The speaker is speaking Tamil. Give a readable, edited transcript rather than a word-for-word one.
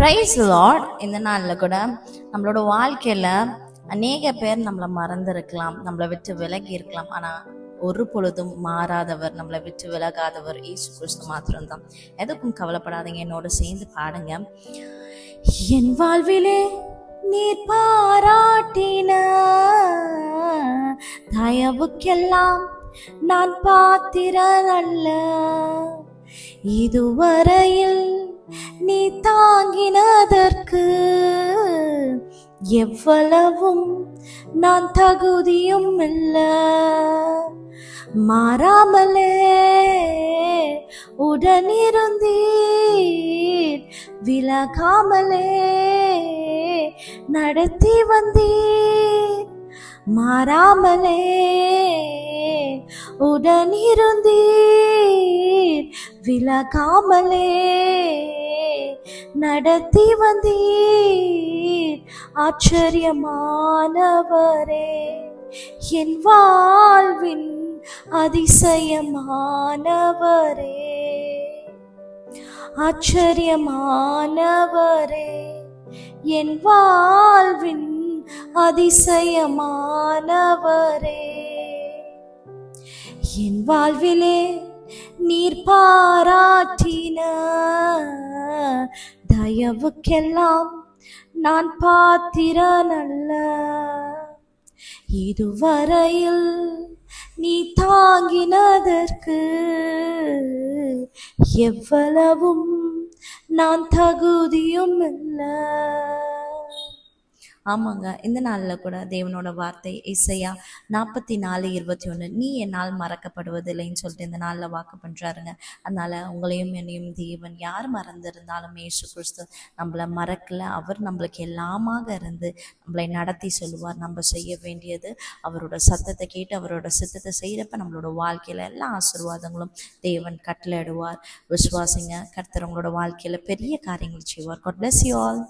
Price Lord. இந்த நாளில் கூட நம்மளோட வாழ்க்கையில் அநேக பேர் நம்மளை மறந்துருக்கலாம், நம்மளை விட்டு விலகி இருக்கலாம். ஆனால் ஒரு பொழுதும் மாறாதவர், நம்மளை விட்டு விலகாதவர் இயேசு கிறிஸ்து மாத்திரம்தான். எதுக்கும் கவலைப்படாதீங்க, என்னோட சேர்ந்து பாடுங்க. என் வாழ்விலே நீர் பாராட்டின தயவுக்கெல்லாம் நான் பாத்திரன் அல்ல, இதுவரையில் நீ தாங்கினதற்கு எவ்வளவும் நான் தகுதியும் இல்ல. மாறாமலே உடனிருந்தீர், விலகாமலே நடத்தி வந்தீர். மாறாமலே உடனிருந்தீர், விலகாமலே நடத்தி வந்தீர். ஆச்சரியமானவரே, என் வாழ்வின் அதிசயமானவரே. ஆச்சரியமானவரே, என் வாழ்வின் அதிசயமானவரே. என் வாழ்விலே நீர் பாராட்டின தயவுக்கெல்லாம் நான் பாத்திரன் அல்ல, இதுவரையில் நீ தாங்கினதற்கு எவ்வளவும் நான் தகுதியும் இல்லை. ஆமாங்க, இந்த நாளில் கூட தேவனோட வார்த்தை ஏசாயா 44:21, நீ என்னால் மறக்கப்படுவதில்லைன்னு சொல்லிட்டு இந்த நாளில் வாக்கு பண்ணுறாருங்க. அதனால் உங்களையும் என்னையும் தேவன் யார் மறந்திருந்தாலும் இயேசு கிறிஸ்து நம்மளை மறக்கலை. அவர் நம்மளுக்கு எல்லாமாக இருந்து நம்மளை நடத்தி சொல்லுவார். நம்ம செய்ய வேண்டியது அவரோட சத்தத்தை கேட்டு அவரோட சித்தத்தை செய்கிறப்ப நம்மளோட வாழ்க்கையில் எல்லா ஆசீர்வாதங்களும் தேவன் கட்டளையிடுவார். விசுவாசிங்க, கர்த்தர் உங்களோட வாழ்க்கையில் பெரிய காரியங்கள் செய்வார். God bless you all.